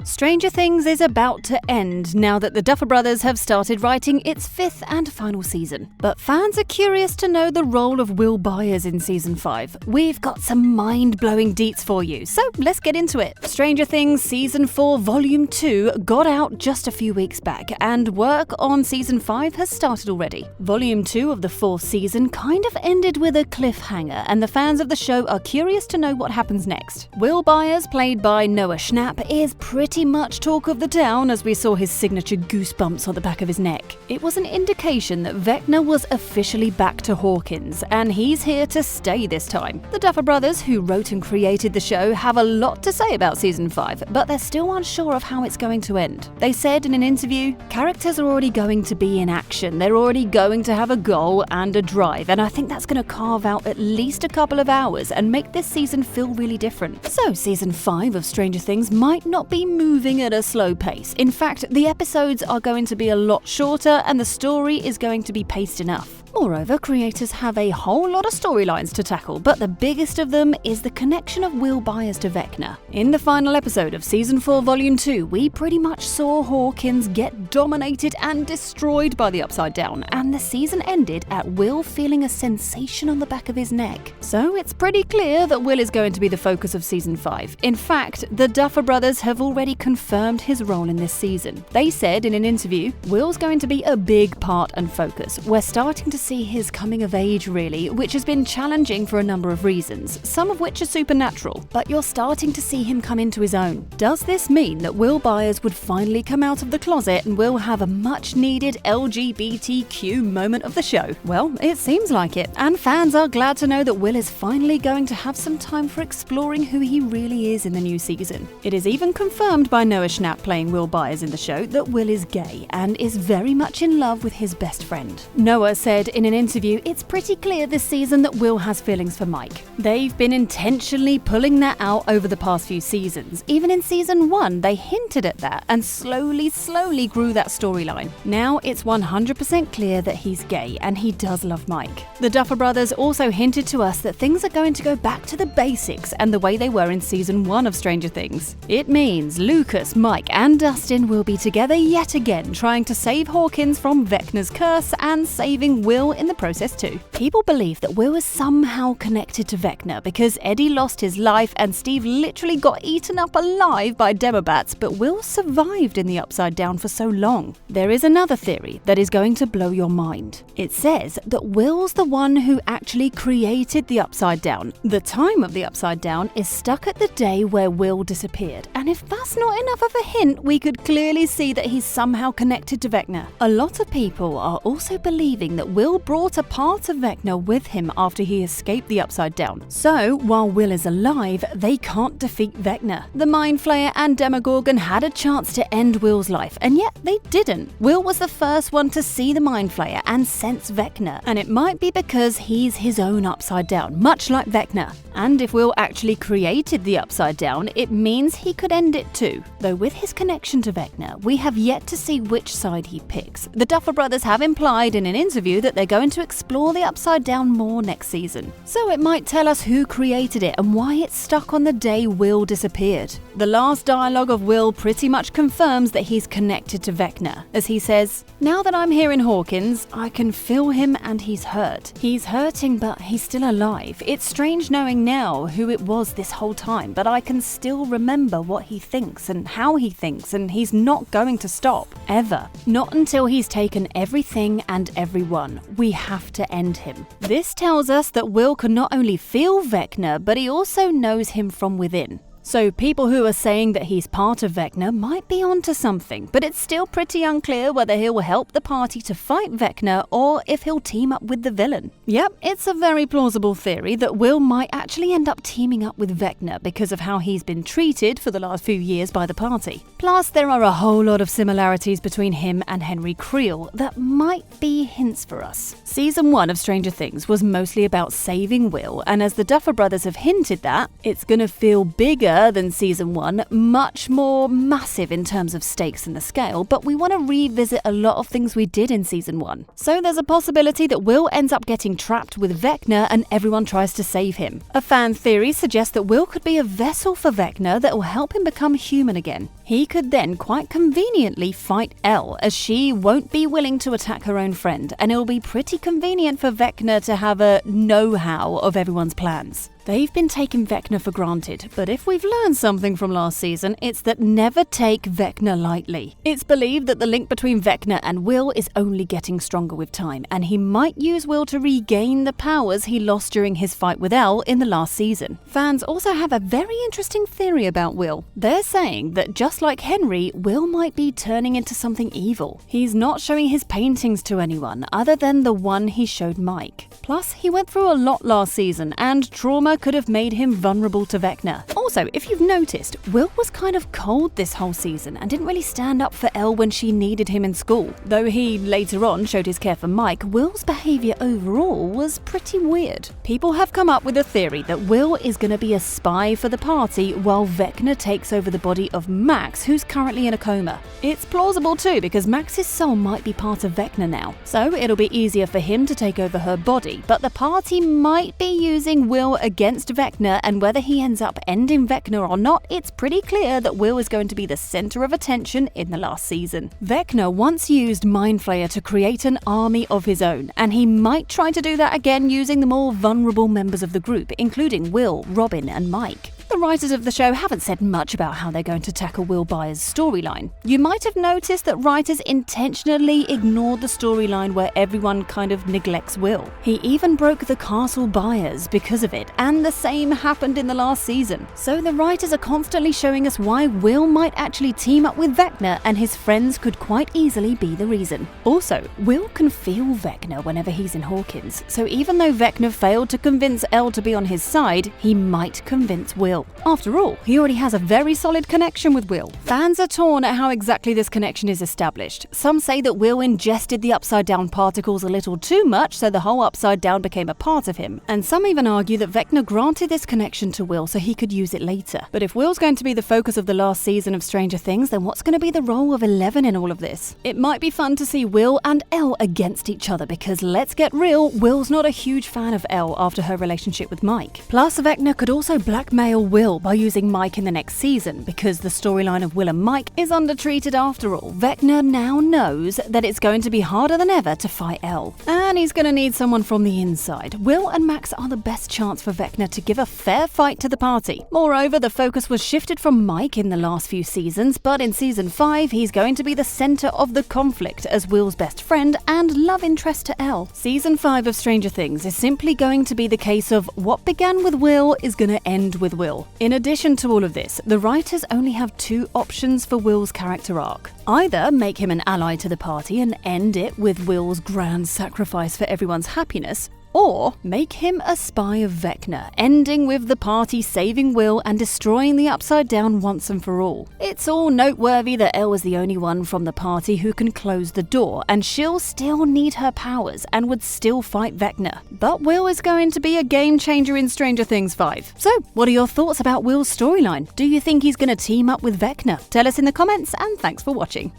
Stranger Things is about to end now that the Duffer Brothers have started writing its 5th and final season. But fans are curious to know the role of Will Byers in Season 5. We've got some mind-blowing deets for you, so let's get into it. Stranger Things Season 4 Volume 2 got out just a few weeks back, and work on Season 5 has started already. Volume 2 of the 4th season kind of ended with a cliffhanger, and the fans of the show are curious to know what happens next. Will Byers, played by Noah Schnapp, is pretty much talk of the town as we saw his signature goosebumps on the back of his neck. It was an indication that Wekner was officially back to Hawkins, and he's here to stay this time. The Duffer Brothers, who wrote and created the show, have a lot to say about Season 5, but they're still unsure of how it's going to end. They said in an interview, characters are already going to be in action, they're already going to have a goal and a drive, and I think that's going to carve out at least a couple of hours and make this season feel really different. So Season 5 of Stranger Things might not be moving at a slow pace. In fact, the episodes are going to be a lot shorter and the story is going to be paced enough. Moreover, creators have a whole lot of storylines to tackle, but the biggest of them is the connection of Will Byers to Wekner. In the final episode of Season 4 Volume 2, we pretty much saw Hawkins get dominated and destroyed by the Upside Down, and the season ended at Will feeling a sensation on the back of his neck. So it's pretty clear that Will is going to be the focus of Season 5. In fact, the Duffer Brothers have already confirmed his role in this season. They said in an interview, Will's going to be a big part and focus. We're starting to see his coming of age really, which has been challenging for a number of reasons, some of which are supernatural, but you're starting to see him come into his own. Does this mean that Will Byers would finally come out of the closet and will have a much needed LGBTQ moment of the show? Well, it seems like it, and fans are glad to know that Will is finally going to have some time for exploring who he really is in the new season. It is even confirmed by Noah Schnapp playing Will Byers in the show that Will is gay and is very much in love with his best friend. Noah said in an interview, it's pretty clear this season that Will has feelings for Mike. They've been intentionally pulling that out over the past few seasons. Even in Season 1, they hinted at that and slowly grew that storyline. Now it's 100% clear that he's gay and he does love Mike. The Duffer Brothers also hinted to us that things are going to go back to the basics and the way they were in Season 1 of Stranger Things. It means Lucas, Mike, and Dustin will be together yet again, trying to save Hawkins from Vecna's curse and saving Will in the process too. People believe that Will is somehow connected to Wekner because Eddie lost his life and Steve literally got eaten up alive by Demobats, but Will survived in the Upside Down for so long. There is another theory that is going to blow your mind. It says that Will's the one who actually created the Upside Down. The time of the Upside Down is stuck at the day where Will disappeared, and if that's not enough of a hint, we could clearly see that he's somehow connected to Wekner. A lot of people are also believing that Will brought a part of Wekner with him after he escaped the Upside Down. So, while Will is alive, they can't defeat Wekner. The Mind Flayer and Demogorgon had a chance to end Will's life, and yet they didn't. Will was the first one to see the Mind Flayer and sense Wekner, and it might be because he's his own Upside Down, much like Wekner. And if Will actually created the Upside Down, it means he could end it too. Though with his connection to Wekner, we have yet to see which side he picks. The Duffer Brothers have implied in an interview that they're going to explore the Upside Down more next season. So it might tell us who created it and why it's stuck on the day Will disappeared. The last dialogue of Will pretty much confirms that he's connected to Wekner, as he says, "Now that I'm here in Hawkins, I can feel him and he's hurt. He's hurting, but he's still alive. It's strange knowing now who it was this whole time, but I can still remember what he thinks and how he thinks, and he's not going to stop, ever. Not until he's taken everything and everyone. We have to end him." This tells us that Will can not only feel Wekner, but he also knows him from within. So people who are saying that he's part of Wekner might be onto something, but it's still pretty unclear whether he'll help the party to fight Wekner or if he'll team up with the villain. Yep, it's a very plausible theory that Will might actually end up teaming up with Wekner because of how he's been treated for the last few years by the party. Plus, there are a whole lot of similarities between him and Henry Creel that might be hints for us. Season 1 of Stranger Things was mostly about saving Will, and as the Duffer Brothers have hinted that, it's gonna feel bigger than Season 1, much more massive in terms of stakes and the scale, but we want to revisit a lot of things we did in Season 1. So there's a possibility that Will ends up getting trapped with Wekner and everyone tries to save him. A fan theory suggests that Will could be a vessel for Wekner that will help him become human again. He could then quite conveniently fight Elle, as she won't be willing to attack her own friend, and it'll be pretty convenient for Wekner to have a know-how of everyone's plans. They've been taking Wekner for granted, but if we've learned something from last season, it's that never take Wekner lightly. It's believed that the link between Wekner and Will is only getting stronger with time, and he might use Will to regain the powers he lost during his fight with Elle in the last season. Fans also have a very interesting theory about Will. They're saying that just like Henry, Will might be turning into something evil. He's not showing his paintings to anyone other than the one he showed Mike. Plus, he went through a lot last season, and trauma could have made him vulnerable to Wekner. Also, if you've noticed, Will was kind of cold this whole season and didn't really stand up for Elle when she needed him in school. Though he later on showed his care for Mike, Will's behavior overall was pretty weird. People have come up with a theory that Will is going to be a spy for the party while Wekner takes over the body of Max, who's currently in a coma. It's plausible too, because Max's soul might be part of Wekner now, so it'll be easier for him to take over her body, but the party might be using Will against Wekner, and whether he ends up ending Wekner or not, it's pretty clear that Will is going to be the center of attention in the last season. Wekner once used Mind Flayer to create an army of his own, and he might try to do that again using the more vulnerable members of the group, including Will, Robin, and Mike. The writers of the show haven't said much about how they're going to tackle Will Byers' storyline. You might have noticed that writers intentionally ignored the storyline where everyone kind of neglects Will. He even broke the Castle Byers because of it, and the same happened in the last season. So the writers are constantly showing us why Will might actually team up with Wekner, and his friends could quite easily be the reason. Also, Will can feel Wekner whenever he's in Hawkins, so even though Wekner failed to convince Elle to be on his side, he might convince Will. After all, he already has a very solid connection with Will. Fans are torn at how exactly this connection is established. Some say that Will ingested the Upside Down particles a little too much, so the whole Upside Down became a part of him. And some even argue that Wekner granted this connection to Will so he could use it later. But if Will's going to be the focus of the last season of Stranger Things, then what's going to be the role of 11 in all of this? It might be fun to see Will and Elle against each other, because let's get real, Will's not a huge fan of Elle after her relationship with Mike. Plus, Wekner could also blackmail Will by using Mike in the next season, because the storyline of Will and Mike is undertreated after all. Wekner now knows that it's going to be harder than ever to fight Elle, and he's going to need someone from the inside. Will and Max are the best chance for Wekner to give a fair fight to the party. Moreover, the focus was shifted from Mike in the last few seasons, but in season 5 he's going to be the center of the conflict as Will's best friend and love interest to Elle. Season 5 of Stranger Things is simply going to be the case of what began with Will is going to end with Will. In addition to all of this, the writers only have two options for Will's character arc. Either make him an ally to the party and end it with Will's grand sacrifice for everyone's happiness, or make him a spy of Wekner, ending with the party saving Will and destroying the Upside Down once and for all. It's all noteworthy that Elle is the only one from the party who can close the door, and she'll still need her powers and would still fight Wekner. But Will is going to be a game changer in Stranger Things 5. So, what are your thoughts about Will's storyline? Do you think he's going to team up with Wekner? Tell us in the comments, and thanks for watching.